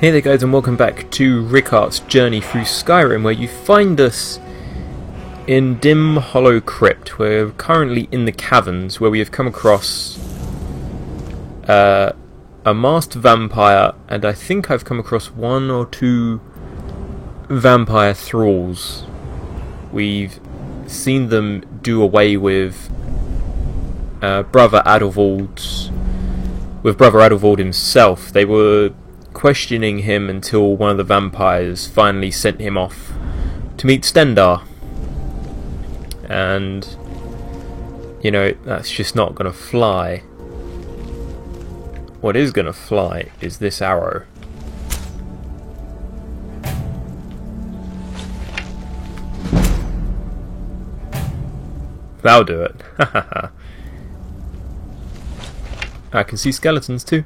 Hey there guys, and welcome back to Rickart's Journey Through Skyrim, where you find us in Dim Hollow Crypt. We're currently in the caverns, where we have come across a masked vampire, and I think I've come across one or two vampire thralls. We've seen them do away with Brother Adalvold himself. They were questioning him until one of the vampires finally sent him off to meet Stendarr. And, you know, that's just not going to fly. What is going to fly is this arrow. That'll do it. I can see skeletons too.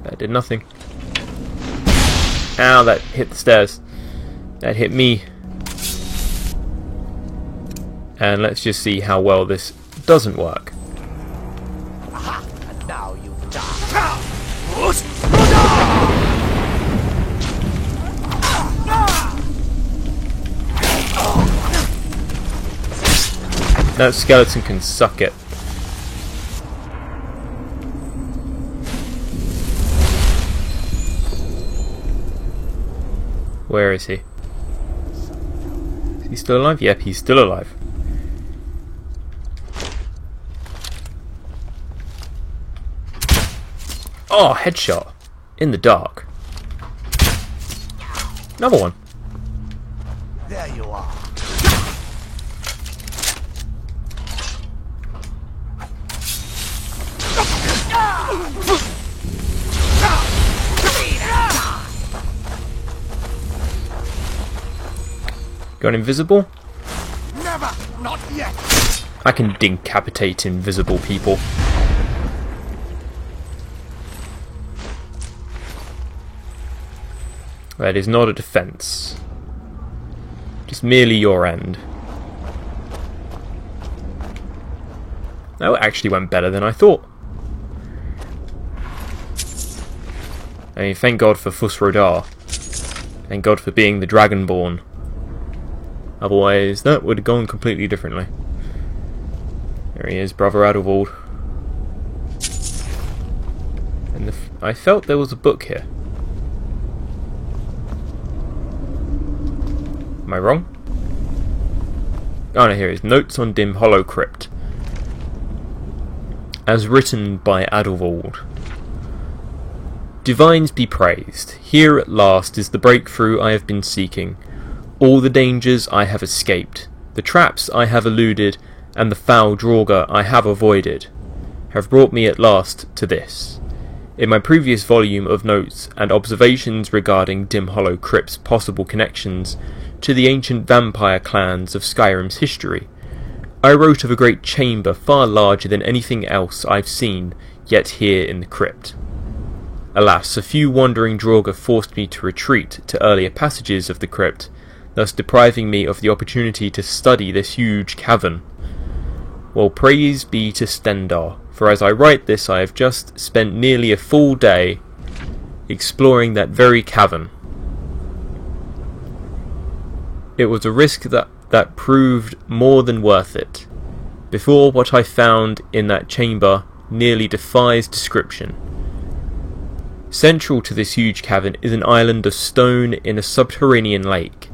That did nothing. Ow, that hit the stairs. That hit me. And let's just see how well this doesn't work. And now you die. That skeleton can suck it. Where is he? Is he still alive? Yep, he's still alive. Oh, headshot. In the dark. Another one. There you are. Got invisible? Never, not yet. I can decapitate invisible people. That is not a defense. Just merely your end. That actually went better than I thought. I mean, thank God for Fusrodar. Thank God for being the Dragonborn. Otherwise, that would have gone completely differently. There he is, Brother Adalvold. And I felt there was a book here. Am I wrong? Oh no, here it is. Notes on Dim Hollow Crypt. As written by Adalvold. Divines be praised. Here at last is the breakthrough I have been seeking. All the dangers I have escaped, the traps I have eluded, and the foul Draugr I have avoided, have brought me at last to this. In my previous volume of notes and observations regarding Dim Hollow Crypt's possible connections to the ancient vampire clans of Skyrim's history, I wrote of a great chamber far larger than anything else I've seen yet here in the crypt. Alas, a few wandering Draugr forced me to retreat to earlier passages of the crypt, thus depriving me of the opportunity to study this huge cavern. Well, praise be to Stendarr, for as I write this I have just spent nearly a full day exploring that very cavern. It was a risk that proved more than worth it. Before, what I found in that chamber nearly defies description. Central to this huge cavern is an island of stone in a subterranean lake.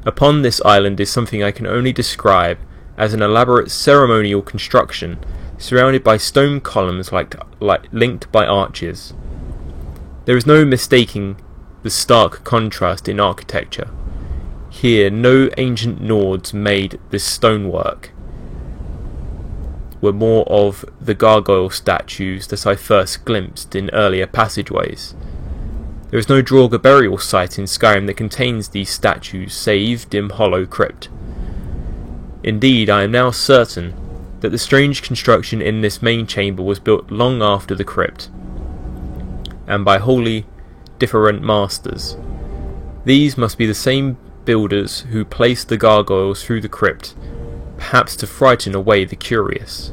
Upon this island is something I can only describe as an elaborate ceremonial construction surrounded by stone columns linked by arches. There is no mistaking the stark contrast in architecture. Here no ancient Nords made this stonework. Were more of the gargoyle statues that I first glimpsed in earlier passageways. There is no Draugr burial site in Skyrim that contains these statues save Dim Hollow Crypt. Indeed, I am now certain that the strange construction in this main chamber was built long after the crypt, and by wholly different masters. These must be the same builders who placed the gargoyles through the crypt, perhaps to frighten away the curious.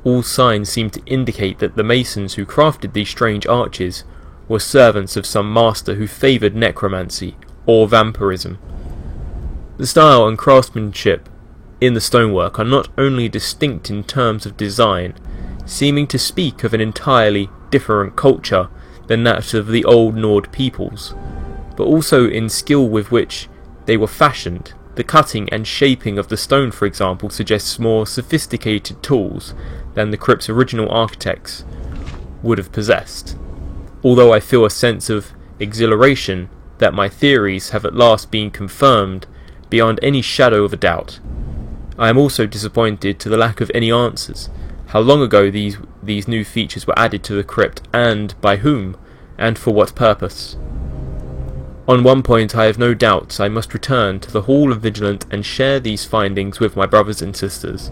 All signs seem to indicate that the masons who crafted these strange arches were servants of some master who favoured necromancy or vampirism. The style and craftsmanship in the stonework are not only distinct in terms of design, seeming to speak of an entirely different culture than that of the old Nord peoples, but also in skill with which they were fashioned. The cutting and shaping of the stone, for example, suggests more sophisticated tools than the crypt's original architects would have possessed. Although I feel a sense of exhilaration that my theories have at last been confirmed beyond any shadow of a doubt, I am also disappointed to the lack of any answers. How long ago these new features were added to the crypt, and by whom, and for what purpose? On one point I have no doubts. I must return to the Hall of Vigilant and share these findings with my brothers and sisters.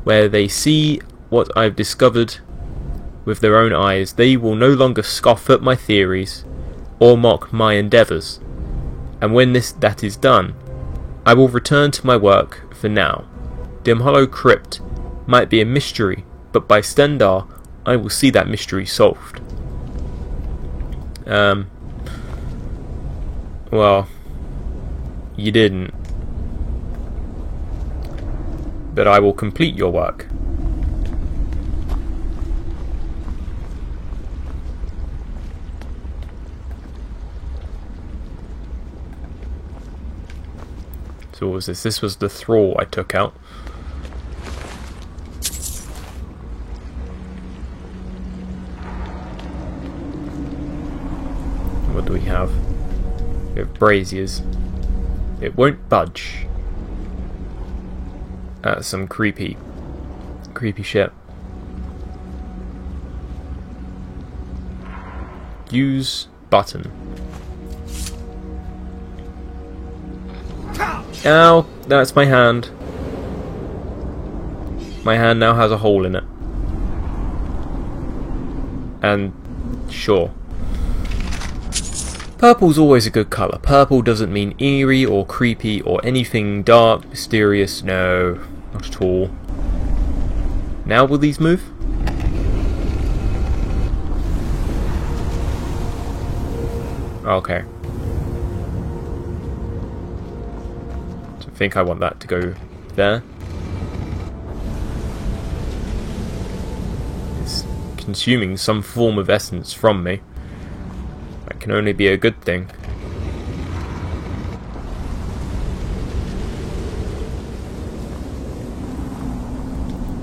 Where they see what I have discovered with their own eyes, they will no longer scoff at my theories or mock my endeavours. And when that is done, I will return to my work. For now, Dim Hollow Crypt might be a mystery, but by Stendarr I will see that mystery solved. Well, you didn't. But I will complete your work. So what was this? This was the thrall I took out. What do we have? We have braziers. It won't budge. That's some creepy shit. Use button. Ow! That's my hand. My hand now has a hole in it. And sure. Purple's always a good colour. Purple doesn't mean eerie or creepy or anything dark, mysterious. No, not at all. Now will these move? Okay. So I think I want that to go there. It's consuming some form of essence from me. That can only be a good thing.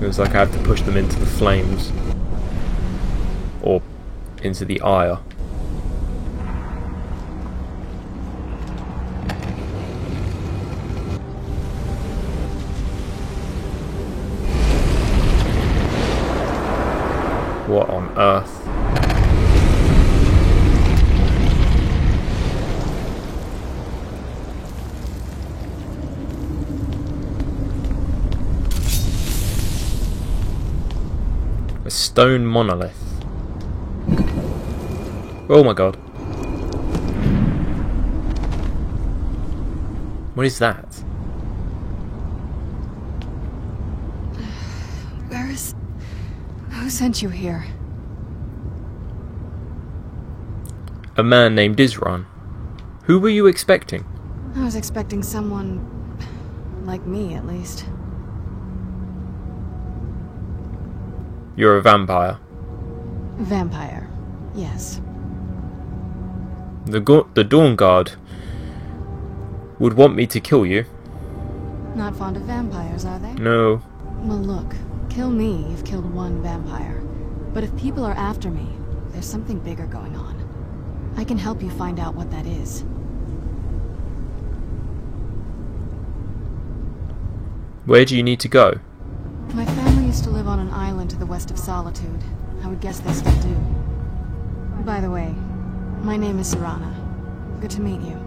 Feels like I have to push them into the flames. Or into the ire. What on earth? A stone monolith. Oh my god. What is that? Who sent you here? A man named Isran. Who were you expecting? I was expecting someone like me, at least. You're a vampire. Vampire, yes. The Dawn Guard would want me to kill you. Not fond of vampires, are they? No. Well, look. Kill me, you've killed one vampire. But if people are after me, there's something bigger going on. I can help you find out what that is. Where do you need to go? My family used to live on an island to the west of Solitude. I would guess they still do. By the way, my name is Serana. Good to meet you.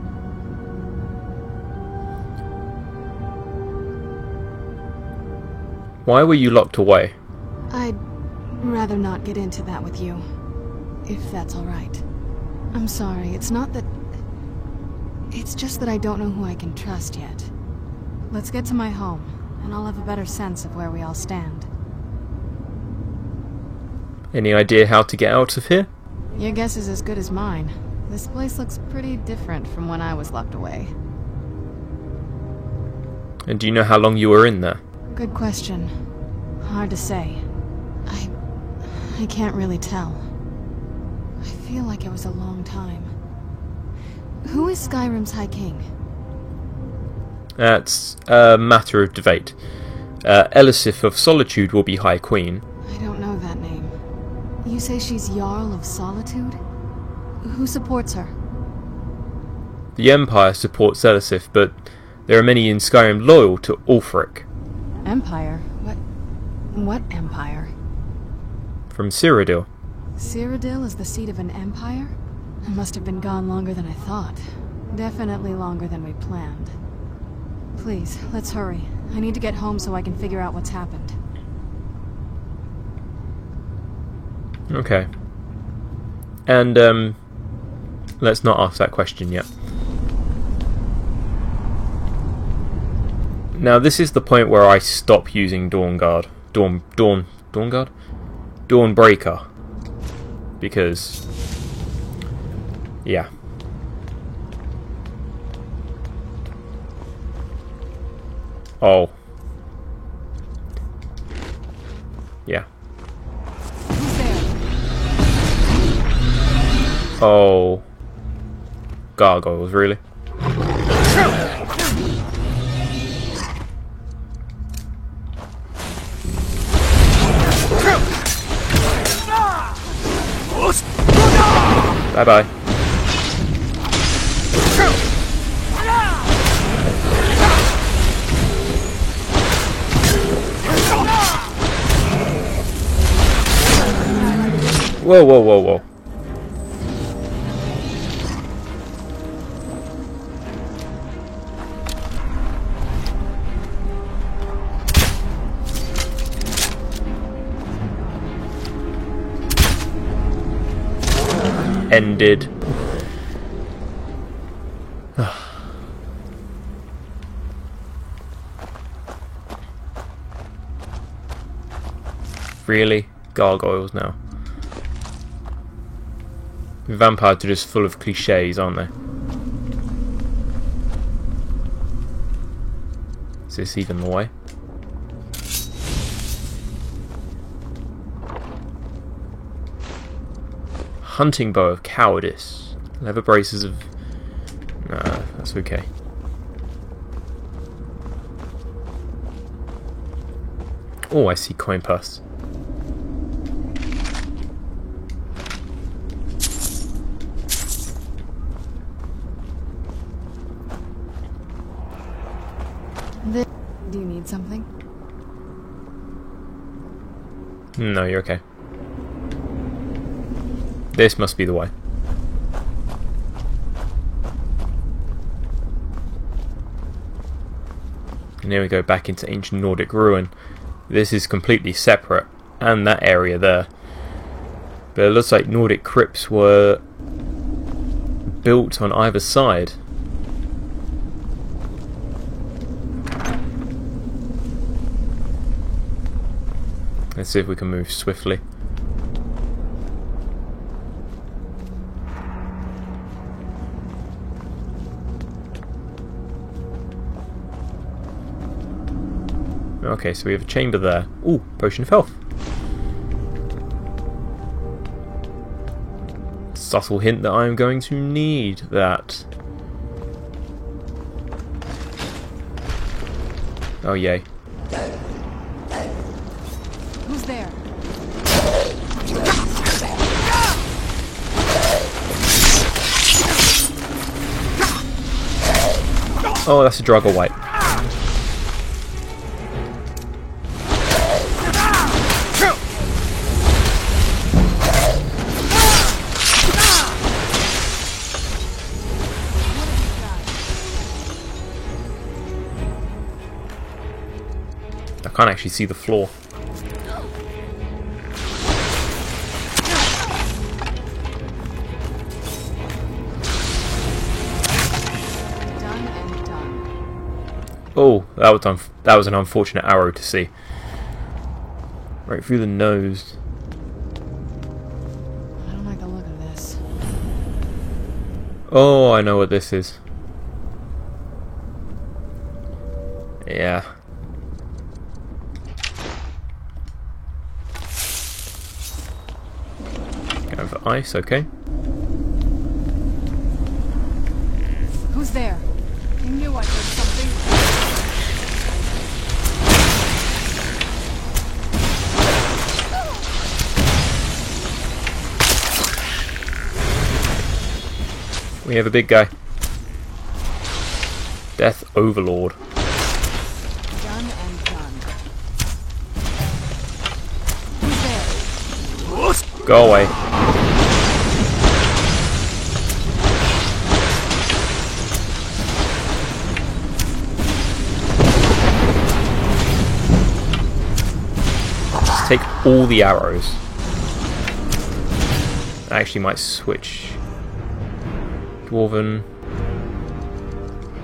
Why were you locked away? I'd rather not get into that with you, if that's all right. I'm sorry, it's not that... It's just that I don't know who I can trust yet. Let's get to my home, and I'll have a better sense of where we all stand. Any idea how to get out of here? Your guess is as good as mine. This place looks pretty different from when I was locked away. And do you know how long you were in there? Good question. Hard to say. I can't really tell. I feel like it was a long time. Who is Skyrim's High King? That's a matter of debate. Elisif of Solitude will be High Queen. I don't know that name. You say she's Jarl of Solitude? Who supports her? The Empire supports Elisif, but there are many in Skyrim loyal to Ulfric. Empire? What empire? From Cyrodiil. Cyrodiil is the seat of an empire? It must have been gone longer than I thought. Definitely longer than we planned. Please, let's hurry. I need to get home so I can figure out what's happened. Okay. And, let's not ask that question yet. Now, this is the point where I stop using Dawnguard. Dawnguard? Dawnbreaker. Because... yeah. Oh. Yeah. Who's there? Oh. Gargoyles, really? Bye-bye. Whoa, whoa, whoa, whoa. Ended. Really? Gargoyles now. Vampires are just full of cliches, aren't they? Is this even the way? Hunting bow of cowardice. Leather braces of... nah, that's okay. Oh, I see coin purse. Do you need something? No, you're okay. This must be the way. And here we go back into ancient Nordic ruin. This is completely separate, and that area there. But it looks like Nordic crypts were built on either side. Let's see if we can move swiftly. Okay, so we have a chamber there. Ooh, potion of health. Subtle hint that I'm going to need that. Oh, yay. Who's there? Oh, that's a Draugr wipe. I can't actually see the floor. Done and done. Oh, that was an unfortunate arrow to see. Right through the nose. I don't like the look of this. Oh, I know what this is. Yeah. Going for ice, okay. Who's there? I knew I heard something. We have a big guy. Death Overlord. Done and done. Who's there? Go away. Just take all the arrows. I actually might switch. Dwarven.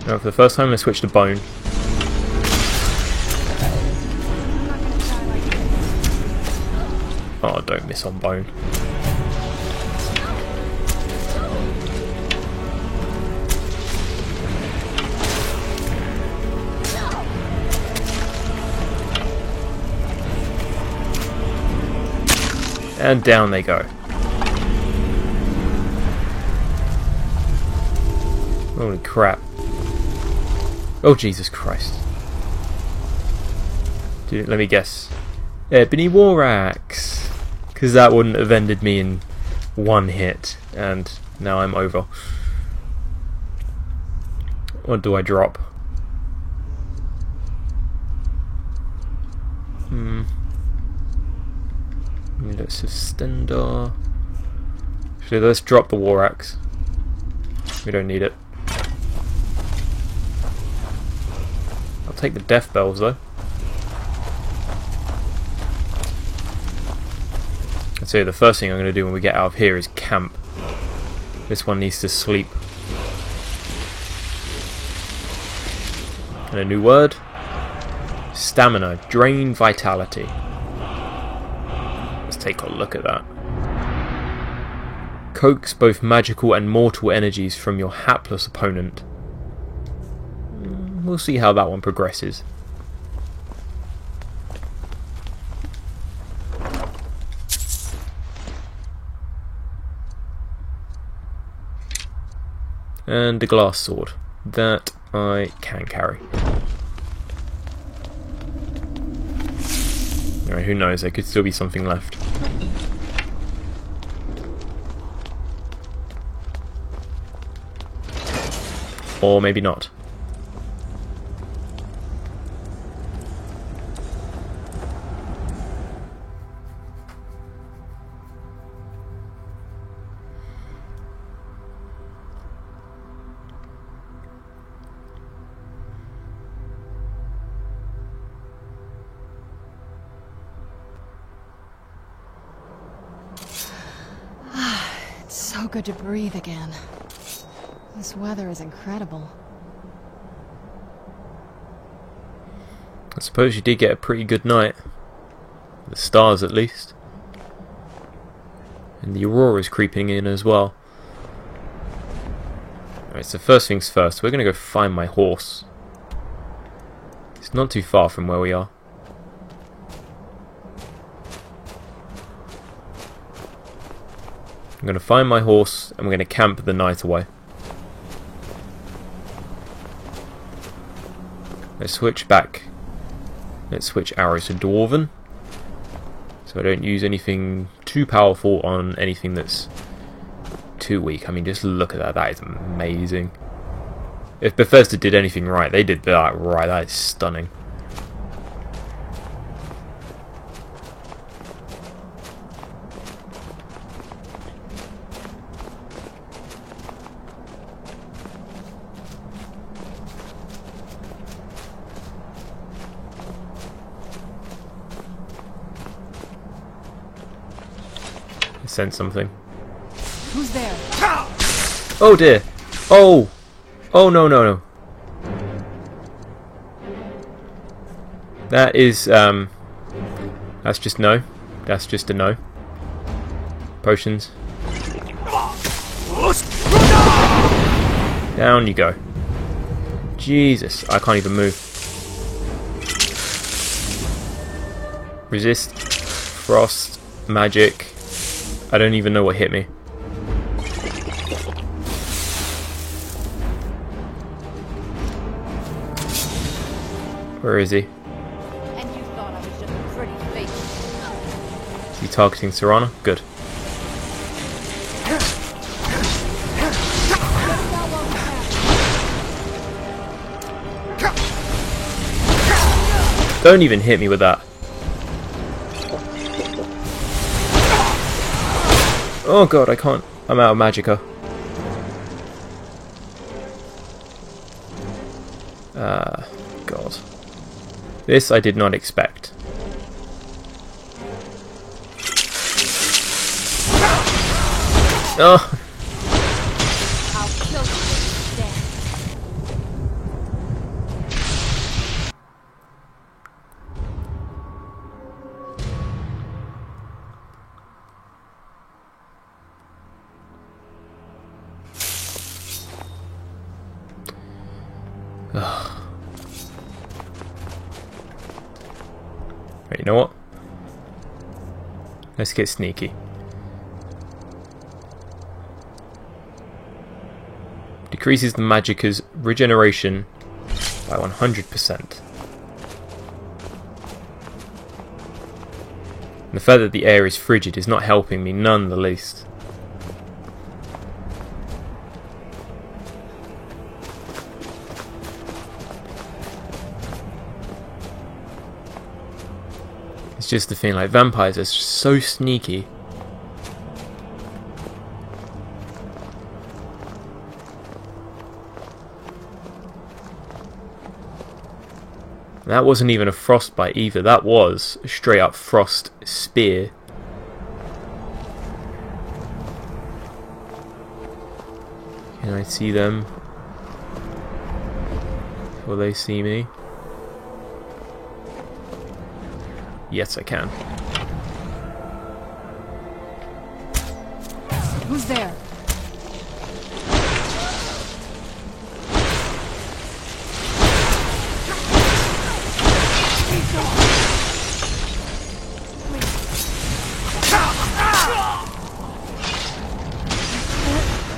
No, for the first time I'm going to switch to bone. Oh, don't miss on bone. And down they go. Holy crap. Oh, Jesus Christ. Dude, let me guess. Ebony War Axe. Because that wouldn't have ended me in one hit. And now I'm over. What do I drop? Let's Stendar. Actually, let's drop the War Axe. We don't need it. I'll take the Death Bells though. I'd say the first thing I'm going to do when we get out of here is camp. This one needs to sleep. And a new word. Stamina. Drain vitality. Let's take a look at that. Coax both magical and mortal energies from your hapless opponent. We'll see how that one progresses. And a glass sword. That I can carry. Alright, who knows, there could still be something left. Or maybe not. It's so good to breathe again. This weather is incredible. I suppose you did get a pretty good night. The stars at least. And the aurora's creeping in as well. Alright, so first things first, we're going to go find my horse. It's not too far from where we are. I'm going to find my horse and we're going to camp the night away. Let's switch back. Let's switch arrows to Dwarven. So I don't use anything too powerful on anything that's too weak. I mean, just look at that. That is amazing. If Bethesda did anything right, they did that right. That is stunning. Sense something. Who's there? Oh dear. Oh. Oh no no no. That is that's just no. That's just a no. Potions. Down you go. Jesus, I can't even move. Resist, frost, magic. I don't even know what hit me. Where is he? And you thought I was just a pretty face. Is he targeting Serana? Good. Don't even hit me with that. Oh god, I can't. I'm out of magicka. God. This I did not expect. Oh! I'll kill you instead. Right, you know what? Let's get sneaky. Decreases the magicka's regeneration by 100%. The fact that the air is frigid is not helping me none the least. It's just the thing, like, vampires are so sneaky. That wasn't even a frostbite either, that was a straight up frost spear. Can I see them? Will they see me? Yes, I can. Who's there?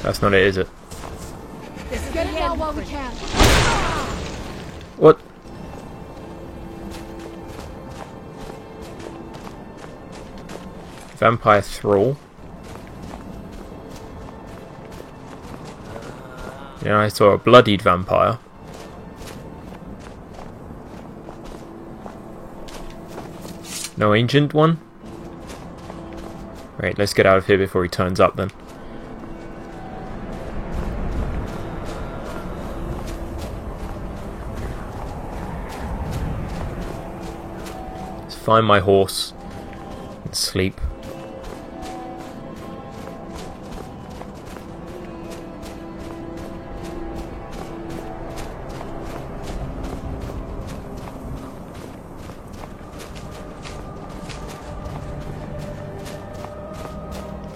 That's not it, is it? This is Get the it out end while for we you. can. What? Vampire Thrall? Yeah, I saw a bloodied vampire. No ancient one? Right, let's get out of here before he turns up then. Let's find my horse and sleep.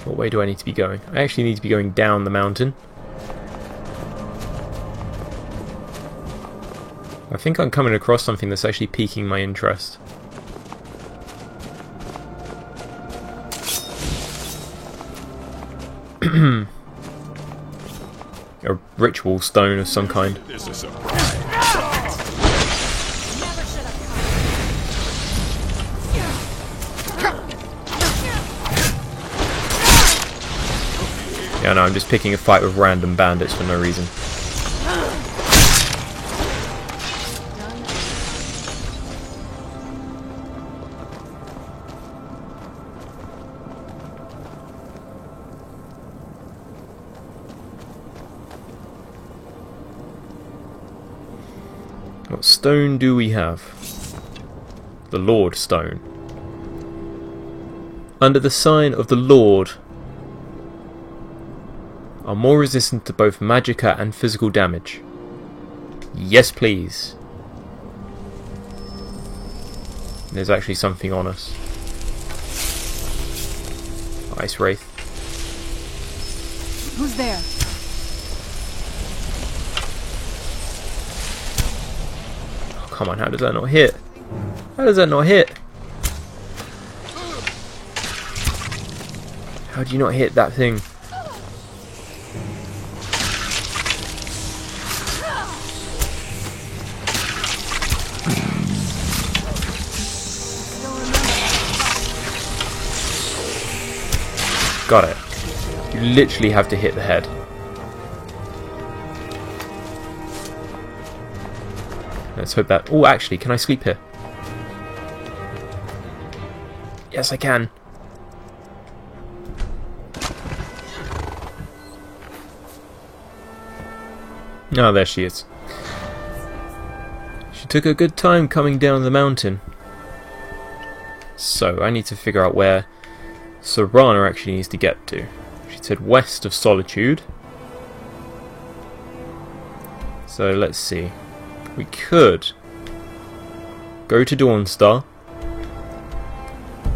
What way do I need to be going? I actually need to be going down the mountain. I think I'm coming across something that's actually piquing my interest. A ritual stone of some kind. Never should have Yeah, no, I'm just picking a fight with random bandits for no reason. What stone do we have? The Lord Stone. Under the sign of the Lord, are more resistant to both magicka and physical damage. Yes, please. There's actually something on us. Ice Wraith. Who's there? come on, how does that not hit? How does that not hit? How do you not hit that thing? Got it. You literally have to hit the head. Let's hope that... Oh, actually, can I sleep here? Yes, I can. Oh, there she is. She took a good time coming down the mountain. So, I need to figure out where Serana actually needs to get to. She said west of Solitude. So, let's see. We could go to Dawnstar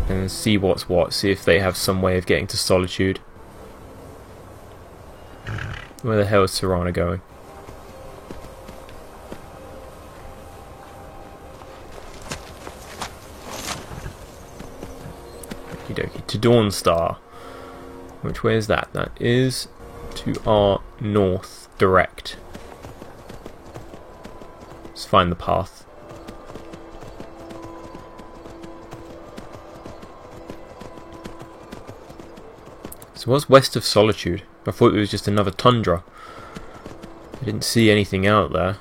and see what's what, see if they have some way of getting to Solitude. Where the hell is Serana going? Okie dokie, to Dawnstar. Which way is that? That is to our north, direct. Let's find the path. So what's west of Solitude? I thought it was just another tundra. I didn't see anything out there.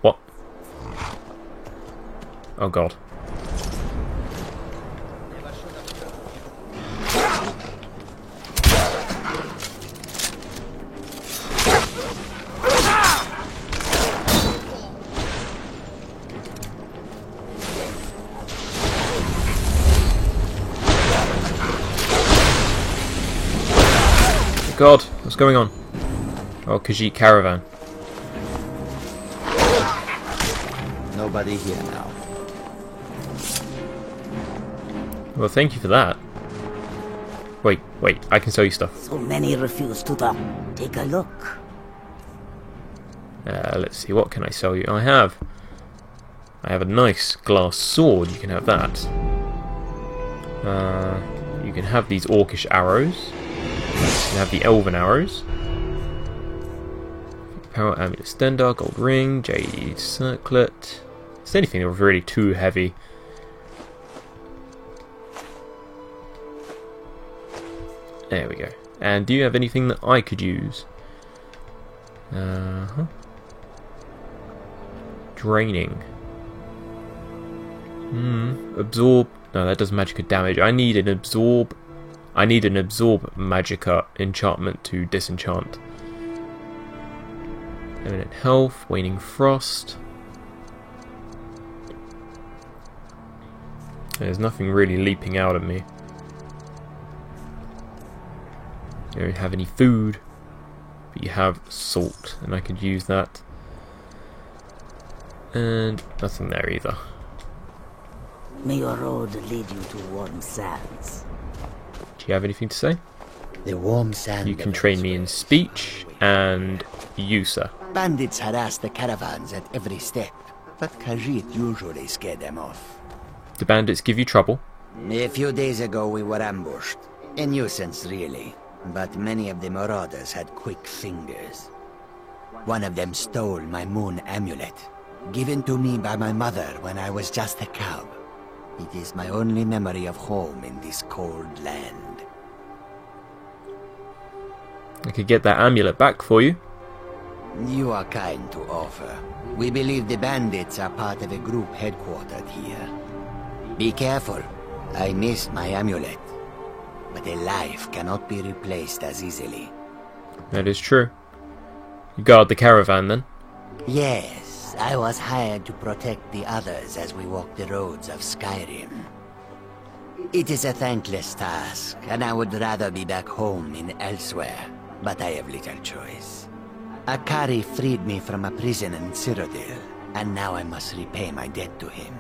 What? Oh god. God, what's going on? Oh, Khajiit caravan. Nobody here now. Well, thank you for that. Wait, I can sell you stuff. So many refuse to talk. Take a look. Let's see, what can I sell you? I have a nice glass sword, you can have that. You can have these orcish arrows. You can have the elven arrows. Power amulet Stendar, gold ring, jade circlet. Is there anything that was really too heavy? There we go. And do you have anything that I could use? Draining. Absorb. No, that does magica damage. I need an absorb magicka enchantment to disenchant. Eminent health, waning frost. There's nothing really leaping out at me. You don't have any food, but you have salt, and I could use that. And nothing there either. May your road lead you to warm sands. Do you have anything to say? The warm sand. You can train me in speech and Yusa. Bandits harass the caravans at every step, but Khajiit usually scare them off. Do bandits give you trouble? A few days ago we were ambushed. A nuisance, really. But many of the marauders had quick fingers. One of them stole my moon amulet, given to me by my mother when I was just a cub. It is my only memory of home in this cold land. I could get that amulet back for you. You are kind to offer. We believe the bandits are part of a group headquartered here. Be careful. I miss my amulet. But a life cannot be replaced as easily. That is true. You guard the caravan then? Yes, I was hired to protect the others as we walk the roads of Skyrim. It is a thankless task, and I would rather be back home in elsewhere, but I have little choice. Akari freed me from a prison in Cyrodiil, and now I must repay my debt to him.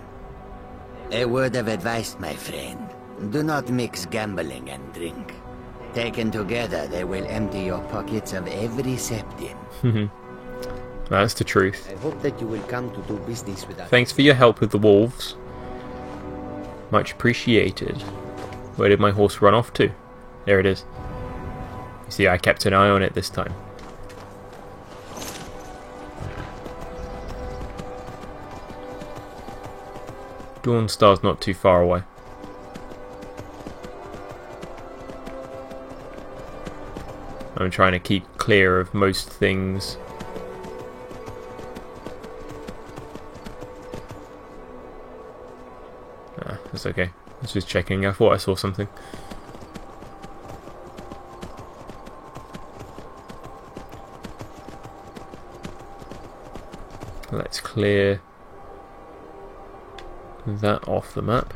A word of advice, my friend. Do not mix gambling and drink. Taken together, they will empty your pockets of every septim. That's the truth. I hope that you will come to do business with us. Thanks for your help with the wolves. Much appreciated. Where did my horse run off to? There it is. You see, I kept an eye on it this time. Dawnstar's not too far away. I'm trying to keep clear of most things. That's okay. I was just checking. I thought I saw something. Let's clear that off the map.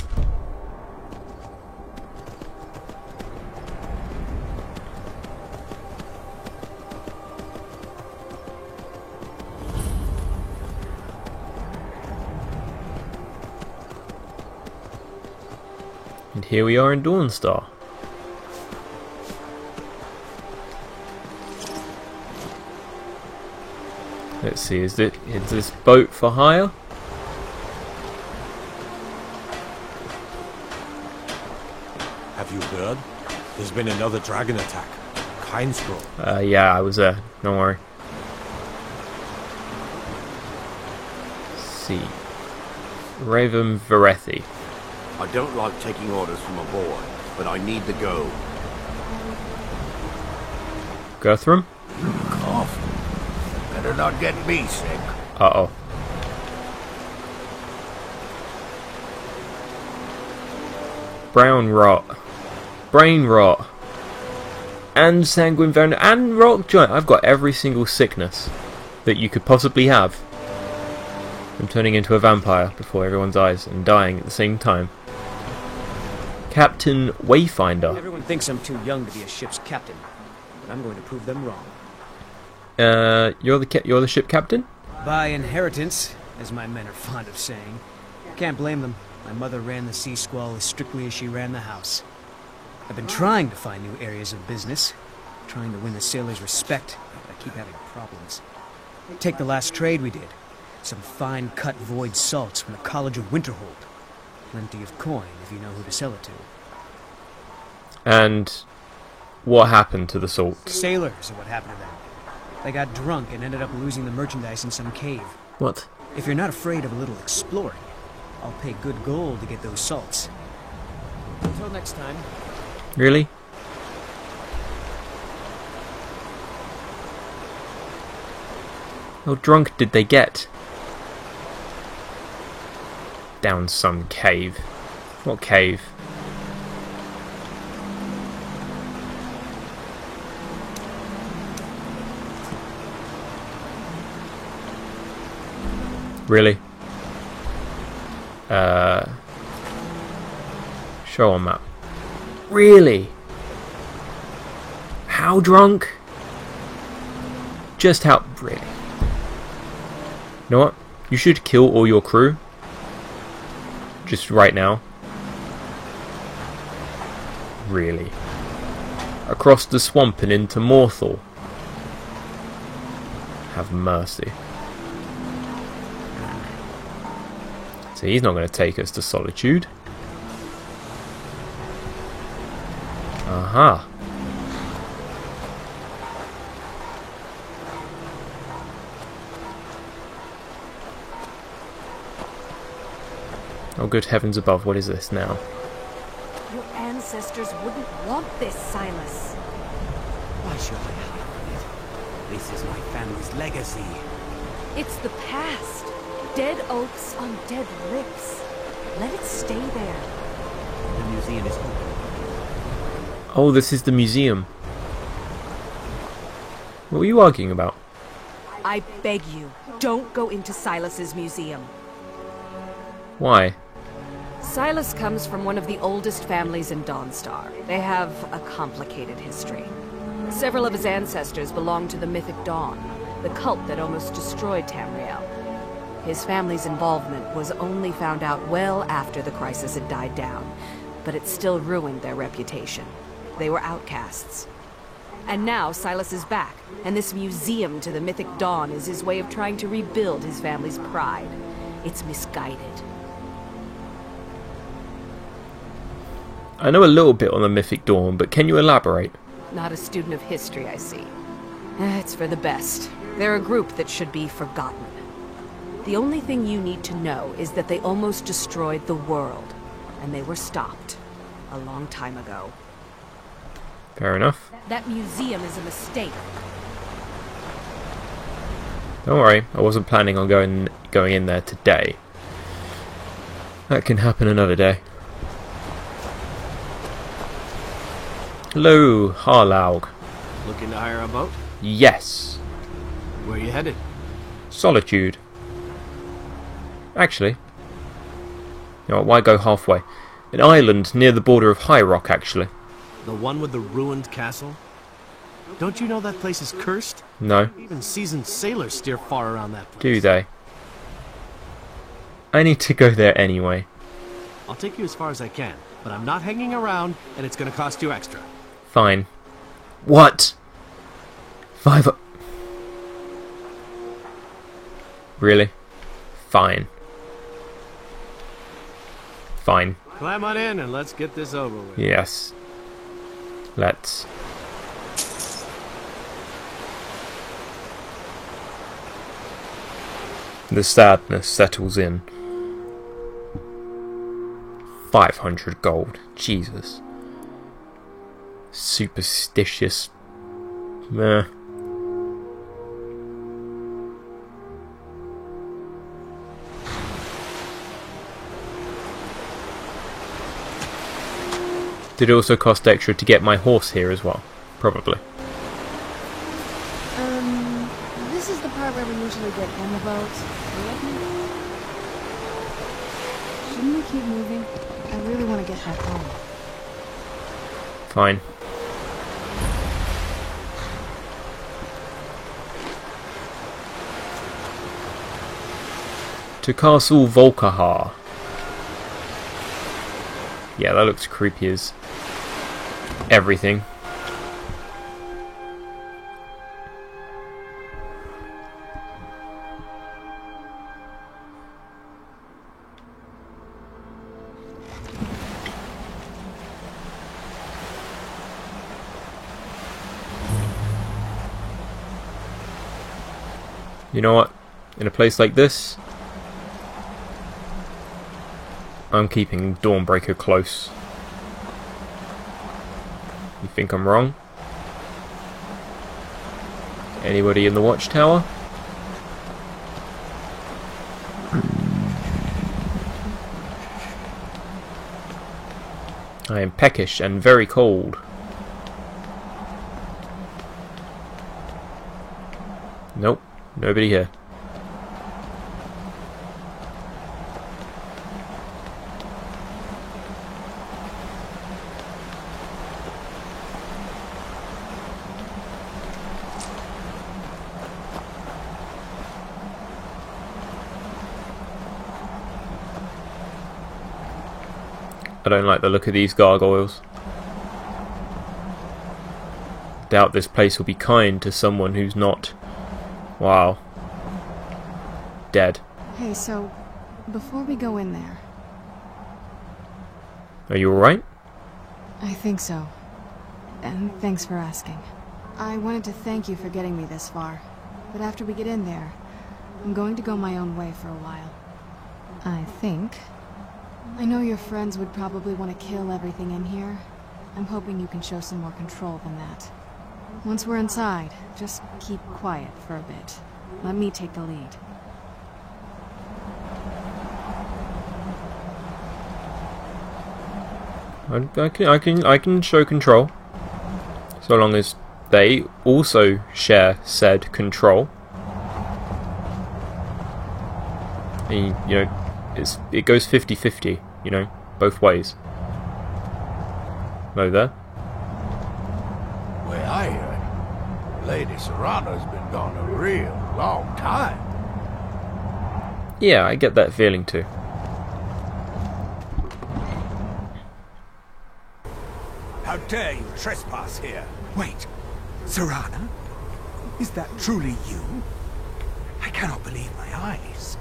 And here we are in Dawnstar. Let's see, is this boat for hire? Have you heard? There's been another dragon attack. Kynesgrove. Yeah, I was there. Don't worry. Let's see. Raven Varethi. I don't like taking orders from a boy, but I need to go. Guthrum? Cough. Better not get me sick. Uh-oh. Brown rot. Brain rot. And sanguine venom. And rock joint. I've got every single sickness that you could possibly have. I'm turning into a vampire before everyone's eyes and dying at the same time. Captain Wayfinder. Everyone thinks I'm too young to be a ship's captain, but I'm going to prove them wrong. You're the ship captain? By inheritance, as my men are fond of saying. Can't blame them. My mother ran the Sea Squall as strictly as she ran the house. I've been trying to find new areas of business, trying to win the sailors' respect, but I keep having problems. Take the last trade we did. Some fine-cut void salts from the College of Winterhold. Plenty of coin if you know who to sell it to. And what happened to the salt? Sailors are what happened to them. They got drunk and ended up losing the merchandise in some cave. What? If you're not afraid of a little exploring, I'll pay good gold to get those salts. Until next time. Really? How drunk did they get? Down some cave. What cave? Really? Show on map. Really? How drunk? Just how... Really? You know what? You should kill all your crew. Just right now. Really? Across the swamp and into Morthal. Have mercy. So he's not going to take us to Solitude. Aha. Oh, good heavens above, what is this now? Your ancestors wouldn't want this, Silas. Why should I hide it? This is my family's legacy. It's the past. Dead oaks on dead lips. Let it stay there. The museum is open. Oh, this is the museum. What were you arguing about? I beg you, don't go into Silas's museum. Why? Silas comes from one of the oldest families in Dawnstar. They have a complicated history. Several of his ancestors belonged to the Mythic Dawn, the cult that almost destroyed Tamriel. His family's involvement was only found out well after the crisis had died down, but it still ruined their reputation. They were outcasts. And now Silas is back, and this museum to the mythic Dawn is his way of trying to rebuild his family's pride. It's misguided. I know a little bit on the Mythic Dawn, but can you elaborate? Not a student of history, I see. It's for the best. They're a group that should be forgotten. The only thing you need to know is that they almost destroyed the world, and they were stopped a long time ago. Fair enough. That museum is a mistake. Don't worry, I wasn't planning on going in there today. That can happen another day. Hello, Harlaug. Looking to hire a boat? Yes. Where you headed? Solitude. Actually, you know what, why go halfway? An island near the border of High Rock, actually. The one with the ruined castle? Don't you know that place is cursed? No. Even seasoned sailors steer far around that place. Do they? I need to go there anyway. I'll take you as far as I can, but I'm not hanging around, and it's gonna cost you extra. Fine. What? 5... Really? Fine. Fine. Climb on in and let's get this over with. Yes. Let's. The sadness settles in. 500 gold. Jesus. Superstitious. Meh. Did it also cost extra to get my horse here as well? Probably. This is the part where we usually get in the boat. Shouldn't we keep moving? I really want to get back home. Fine. To Castle Volkihar. Yeah, that looks creepy as everything. You know what? In a place like this, I'm keeping Dawnbreaker close. You think I'm wrong? Anybody in the watchtower? I am peckish and very cold. Nope, nobody here. I don't like the look of these gargoyles. Doubt this place will be kind to someone who's not... Wow. Dead. Hey, so, before we go in there... Are you alright? I think so. And thanks for asking. I wanted to thank you for getting me this far. But after we get in there, I'm going to go my own way for a while. I think. I know your friends would probably want to kill everything in here. I'm hoping you can show some more control than that. Once we're inside, just keep quiet for a bit. Let me take the lead. I can show control. So long as they also share said control. And, you know, it goes 50-50, you know, both ways. Hello there. Well, I heard Lady Serrano's been gone a real long time. Yeah, I get that feeling too. How dare you trespass here? Wait, Serana? Is that truly you? I cannot believe my eyes.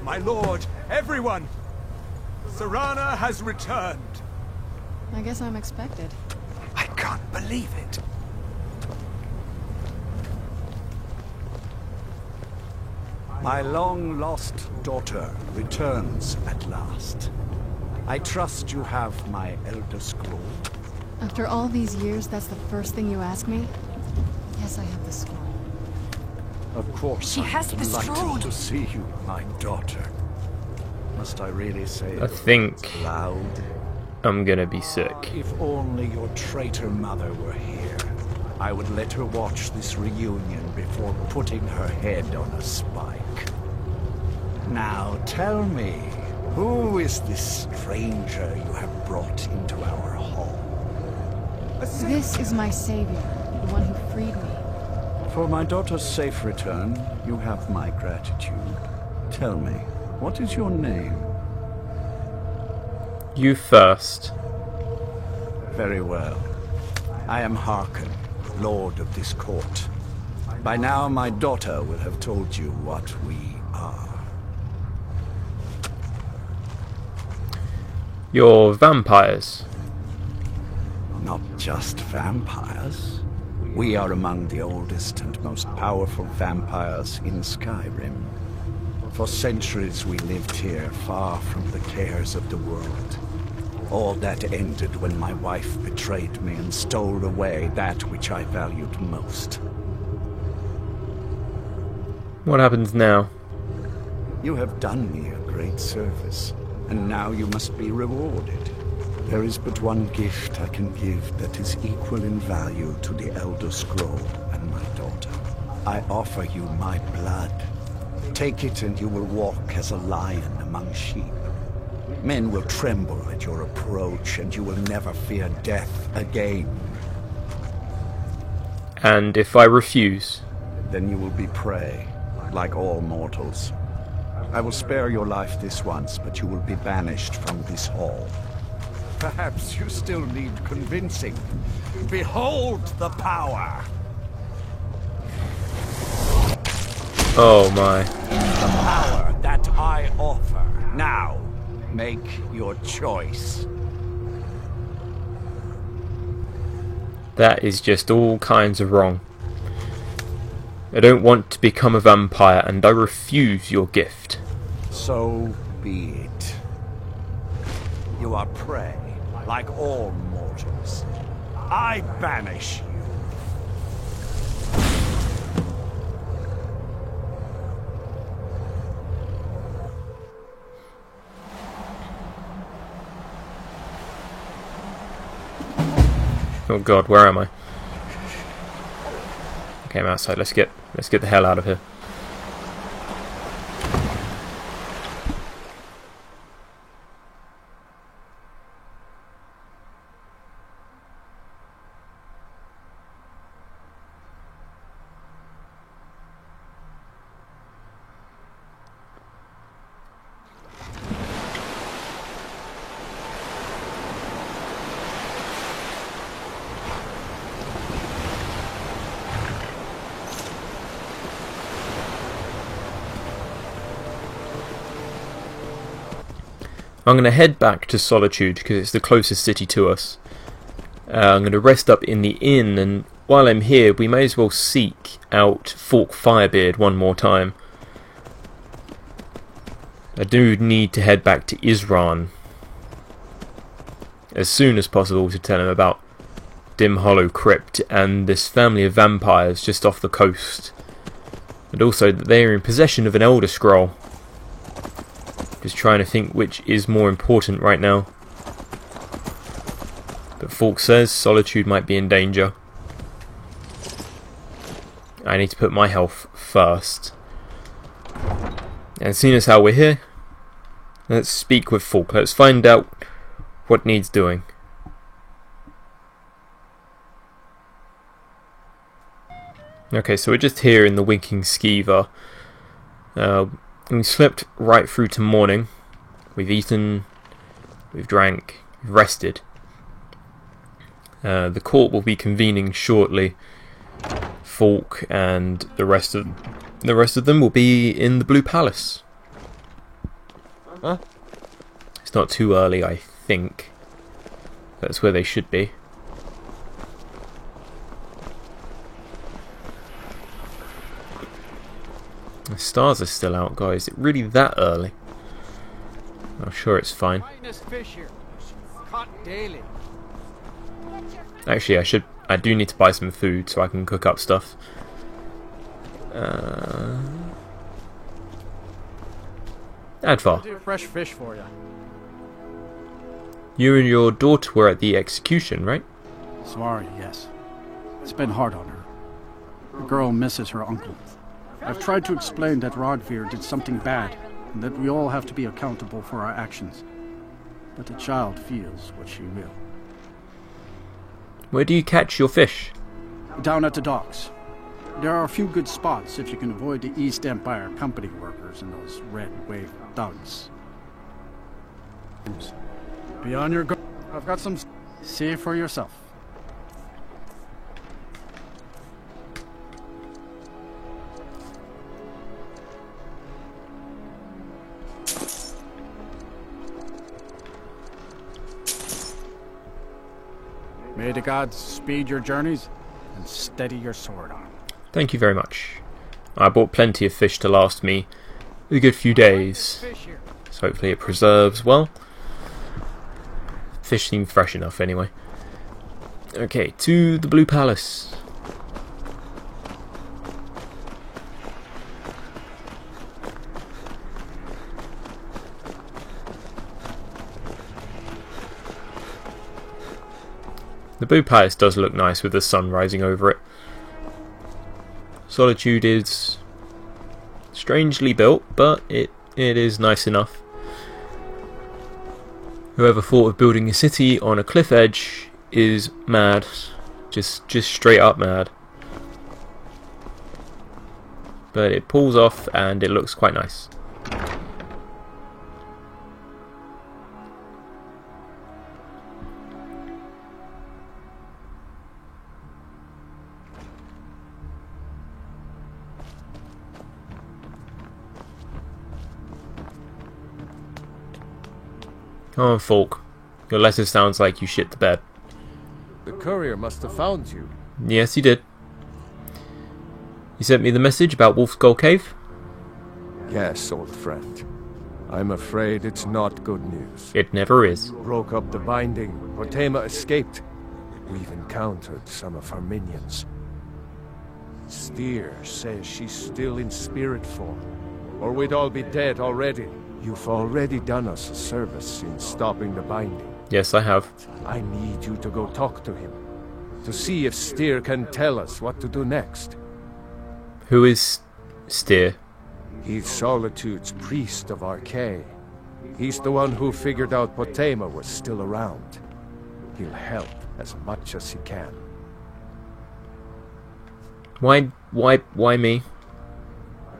My lord, everyone! Serana has returned! I guess I'm expected. I can't believe it. My long-lost daughter returns at last. I trust you have my Elder Scroll. After all these years, that's the first thing you ask me? Yes, I have the scroll. Of course, She has the scroll. delighted to see you, my daughter. Must I really say I think loud? I'm gonna be sick. If only your traitor mother were here, I would let her watch this reunion before putting her head on a spike. Now tell me, who is this stranger you have brought into our hall? This is my savior, the one who freed me. For my daughter's safe return, you have my gratitude. Tell me, what is your name? You first. Very well. I am Harkon, Lord of this court. By now, my daughter will have told you what we are. You're vampires. Not just vampires. We are among the oldest and most powerful vampires in Skyrim. For centuries we lived here, far from the cares of the world. All that ended when my wife betrayed me and stole away that which I valued most. What happens now? You have done me a great service, and now you must be rewarded. There is but one gift I can give that is equal in value to the Elder Scroll and my daughter. I offer you my blood. Take it and you will walk as a lion among sheep. Men will tremble at your approach, and you will never fear death again. And if I refuse? Then you will be prey, like all mortals. I will spare your life this once, but you will be banished from this hall. Perhaps you still need convincing. Behold the power! Oh my. The power that I offer. Now, make your choice. That is just all kinds of wrong. I don't want to become a vampire, and I refuse your gift. So be it. You are prey, like all mortals. I banish you. Oh god, where am I? Okay, I'm outside. Let's get the hell out of here. I'm going to head back to Solitude because it's the closest city to us. I'm going to rest up in the inn, and while I'm here we may as well seek out Falk Firebeard one more time. I do need to head back to Isran as soon as possible to tell him about Dim Hollow Crypt and this family of vampires just off the coast, and also that they are in possession of an Elder Scroll. Just trying to think which is more important right now. But Falk says Solitude might be in danger. I need to put my health first. And seeing as how we're here, let's speak with Falk. Let's find out what needs doing. Okay, so we're just here in the Winking Skeever. we slept right through to morning. We've eaten, we've drank, we've rested. The court will be convening shortly. Falk and the rest of them will be in the Blue Palace. Huh? It's not too early, I think. That's where they should be. The stars are still out, guys. Is it really that early? I'm sure it's fine. Actually, I do need to buy some food so I can cook up stuff. Advar. Do fresh fish for you. You and your daughter were at the execution, right? Sorry, yes. It's been hard on her. The girl misses her uncle. I've tried to explain that Rodvir did something bad, and that we all have to be accountable for our actions. But the child feels what she will. Where do you catch your fish? Down at the docks. There are a few good spots if you can avoid the East Empire Company workers and those red wave thugs. Be on your guard. I've got some... See for yourself. May the gods speed your journeys and steady your sword on. Thank you very much. I bought plenty of fish to last me a good few days. So hopefully it preserves well. Fish seem fresh enough anyway. Okay, to the Blue Palace. The Blue Palace does look nice with the sun rising over it. Solitude is strangely built, but it is nice enough. Whoever thought of building a city on a cliff edge is mad. Just straight up mad. But it pulls off and it looks quite nice. Come on, Falk. Your letter sounds like you shit the bed. The courier must have found you. Yes, he did. You sent me the message about Wolf's Skull Cave? Yes, old friend. I'm afraid it's not good news. It never is. Broke up the binding. Potema escaped. We've encountered some of her minions. Steer says she's still in spirit form, or we'd all be dead already. You've already done us a service in stopping the binding. Yes, I have. I need you to go talk to him, to see if Steer can tell us what to do next. Who is Steer? He's Solitude's priest of Arkay. He's the one who figured out Potema was still around. He'll help as much as he can. Why me?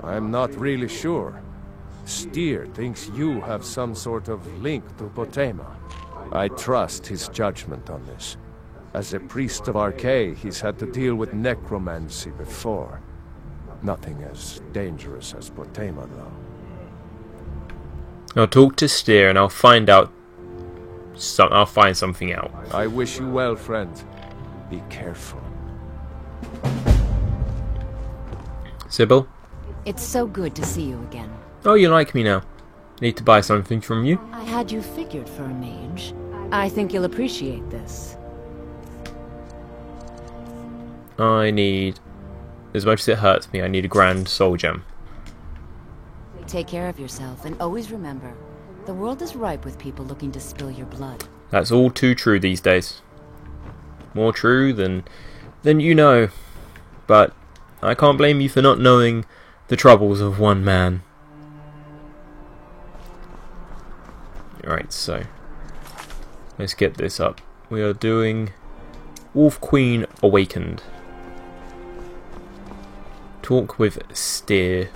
I'm not really sure. Steer thinks you have some sort of link to Potema. I trust his judgment on this. As a priest of Arkay, he's had to deal with necromancy before. Nothing as dangerous as Potema, though. I'll talk to Steer and I'll find out. I'll find something out. I wish you well, friend. Be careful. Sybil? It's so good to see you again. Oh, you like me now. Need to buy something from you? I had you figured for a mage. I think you'll appreciate this. I need... As much as it hurts me, I need a grand soul gem. Take care of yourself, and always remember, the world is ripe with people looking to spill your blood. That's all too true these days. More true than you know. But I can't blame you for not knowing the troubles of one man. Right, so let's get this up. We are doing Wolf Queen Awakened. Talk with Steer.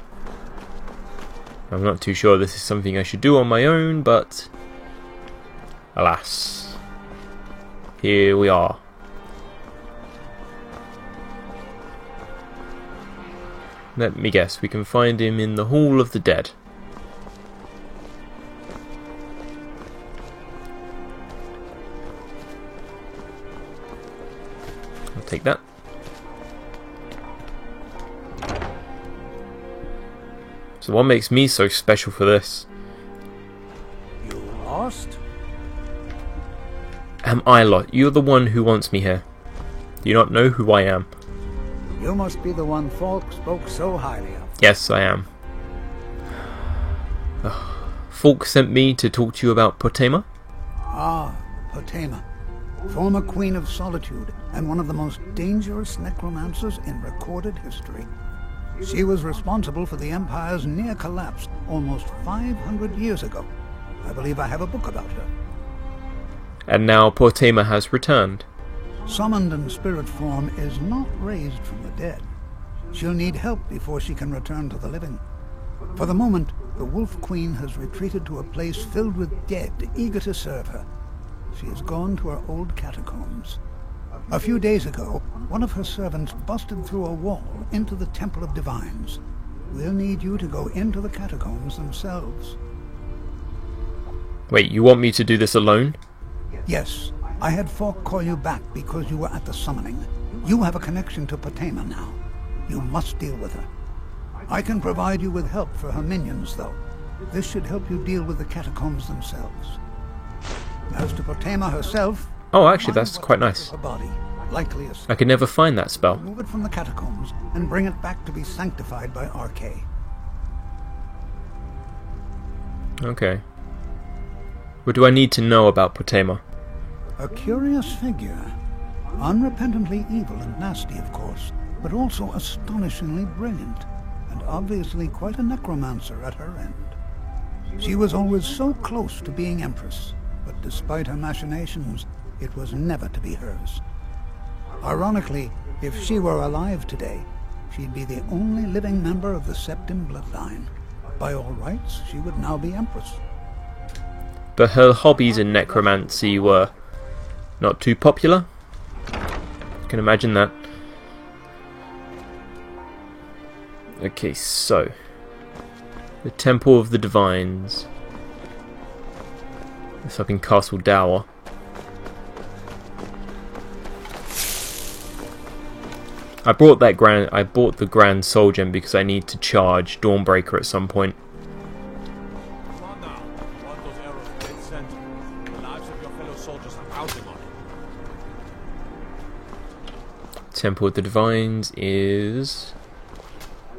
I'm not too sure this is something I should do on my own, but alas, here we are. Let me guess, we can find him in the Hall of the Dead. I'll take that. So what makes me so special for this? You lost? Am I lost? You're the one who wants me here. Do you not know who I am? You must be the one Falk spoke so highly of. Yes, I am. Falk sent me to talk to you about Potema? Ah, Potema. Former Queen of Solitude, and one of the most dangerous necromancers in recorded history. She was responsible for the Empire's near collapse almost 500 years ago. I believe I have a book about her. And now Potema has returned. Summoned in spirit form is not raised from the dead. She'll need help before she can return to the living. For the moment, the Wolf Queen has retreated to a place filled with dead, eager to serve her. She has gone to her old catacombs. A few days ago, one of her servants busted through a wall into the Temple of Divines. We'll need you to go into the catacombs themselves. Wait, you want me to do this alone? Yes. I had Falk call you back because you were at the summoning. You have a connection to Potema now. You must deal with her. I can provide you with help for her minions, though. This should help you deal with the catacombs themselves. As to Potema herself... Oh, actually, that's quite nice. Her body, likely a... I could never find that spell. Move it from the catacombs and bring it back to be sanctified by RK. Okay. What do I need to know about Potema? A curious figure. Unrepentantly evil and nasty, of course, but also astonishingly brilliant, and obviously quite a necromancer at her end. She was always so close to being Empress, but despite her machinations, it was never to be hers. Ironically, if she were alive today, she'd be the only living member of the Septim bloodline. By all rights, she would now be Empress. But her hobbies in necromancy were not too popular? I can imagine that. Okay, so the Temple of the Divines. It's up in Castle Dower. I bought the Grand Soul Gem because I need to charge Dawnbreaker at some point. Temple of the Divines is...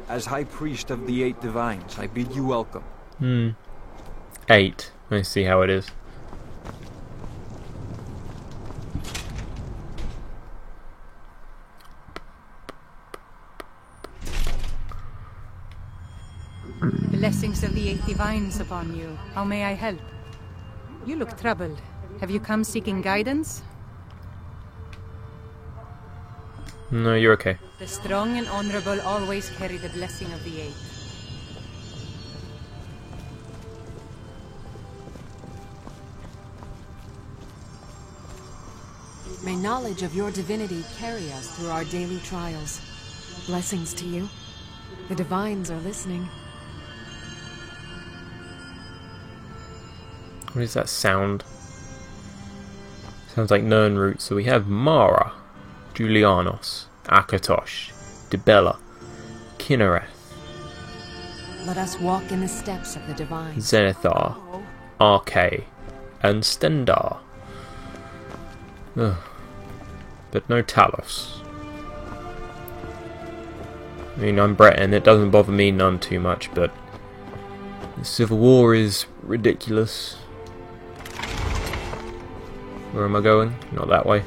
As High Priest of the 8 Divines, I bid you welcome. 8. I see how it is. Blessings of the 8 Divines upon you. How may I help? You look troubled. Have you come seeking guidance? No, you're okay. The strong and honorable always carry the blessing of the 8. May knowledge of your divinity carry us through our daily trials. Blessings to you. The Divines are listening. What is that sound? Sounds like Nirnroot. So we have Mara, Julianos, Akatosh, Dibella, Kinnereth. Let us walk in the steps of the Divines. Zenithar, RK, and Stendar. Ugh. But no Talos. I mean, I'm Breton, it doesn't bother me none too much, but the Civil War is ridiculous. Where am I going? Not that way.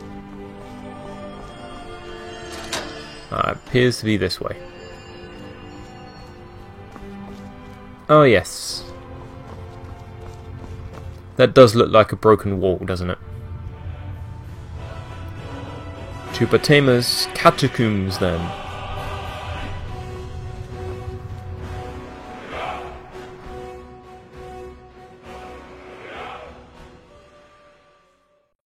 Appears to be this way. Oh yes. That does look like a broken wall, doesn't it? To Potema's catacombs then.